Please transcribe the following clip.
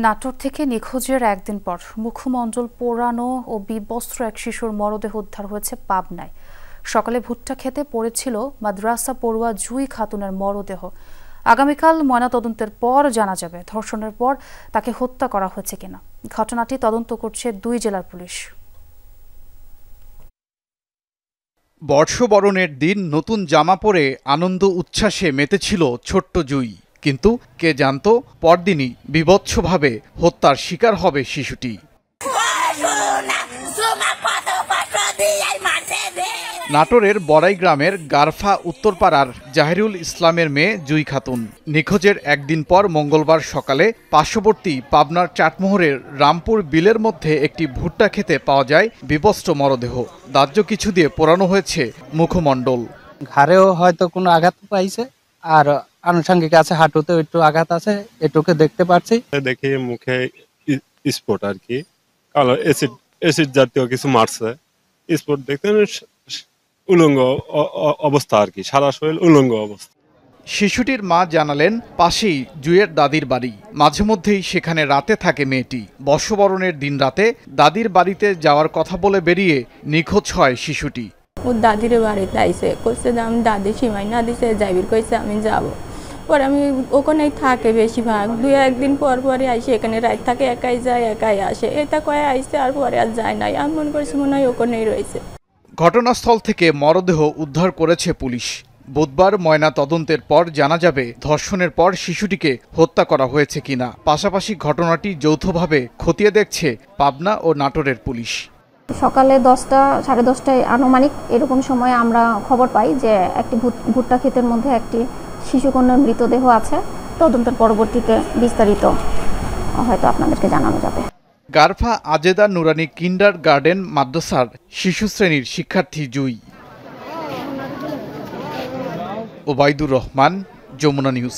নাটোর থেকে নিখোঁজের একদিন পর মুখমণ্ডল পোড়ানো ও বিবস্ত্র এক শিশুর মরদেহ উদ্ধার হয়েছে পাবনায়। সকালে ভুট্টা খেতে পড়েছিল মাদ্রাসা পড়ুয়া জুই খাতুনের মরদেহ। আগামীকাল ময়নাতদন্তের পর জানা যাবে ধর্ষণের পর তাকে হত্যা করা হয়েছে কিনা। ঘটনাটি তদন্ত করছে 2 জেলার পুলিশ। বর্ষবরণের দিন নতুন জামা পরে আনন্দ উচ্ছ্বাসে মেতেছিল ছোট্ট জুই, কিন্তু কে জানতো পরদিনই বীভৎসভাবে হত্যার শিকার হবে শিশুটি। নাটোরের বড়াই গ্রামের গারফা উত্তরপাড়ার জাহিরুল ইসলামের মেয়ে জুই খাতুন নিখোঁজের একদিন পর মঙ্গলবার সকালে পার্শ্ববর্তী পাবনার চাটমোহরের রামপুর বিলের মধ্যে একটি ভুট্টা খেতে পাওয়া যায় বিবস্ত্র মরদেহ। দাহ্য কিছু দিয়ে পোড়ানো হয়েছে মুখমণ্ডল। ঘাড়েও হয়তো কোনো আঘাত পাইছে, আর আনুষঙ্গিক আছে হাঁটুতেও একটু আঘাত আছে, এটুকু দেখতে পাচ্ছি। দেখি মুখে স্পট আর কি, কালো অ্যাসিড জাতীয় কিছু মারছে। স্পট দেখতে উলঙ্গ অবস্থা আর কি, সারা শরীর উলঙ্গ অবস্থা। শিশুটির মা জানালেন, পাশেই জুয়ের দাদির বাড়ি, মাঝে মধ্যেই সেখানে রাতে থাকে মেয়েটি। বর্ষবরণের দিন রাতে দাদির বাড়িতে যাওয়ার কথা বলে বেরিয়ে নিখোঁজ হয় শিশুটি। ও দাদির বাড়িতে আইসে, কইছে যে আমি দাদি সীমাই না দিছে, যাইবির কইছে আমি যাব। পরে আমি ওখানেই থাকে বেশিরভাগ, 2-1 দিন পর পরে আইসে এখানে রাত থাকে, একাই যায় একাই আসে। এটা কয়ে আইসে আর পরে আর যায় নাই। আমি মনে করছি মনে হয় ওখানেই রয়েছে। ঘটনাস্থল থেকে মরদেহ উদ্ধার করেছে পুলিশ। বুধবার ময়না তদন্তের পর জানা যাবে ধর্ষণের পর শিশুটিকে হত্যা করা হয়েছে কিনা। পাশাপাশি ঘটনাটি যৌথভাবে খতিয়ে দেখছে পাবনা ও নাটোরের পুলিশ। সকালে 10টা 10:30টায় আনুমানিক এরকম সময় আমরা খবর পাই যে একটি ভুট্টা ক্ষেতের মধ্যে একটি শিশুকন্যার মৃতদেহ আছে। তদন্তের পরবর্তীতে বিস্তারিত হয়তো আপনাদেরকে জানানো যাবে। গারফা আজেদা নুরানি কিন্ডার গার্ডেন মাদ্রাসার শিশু শ্রেণীর শিক্ষার্থী জুই। ওবায়দুর রহমান, যমুনা নিউজ।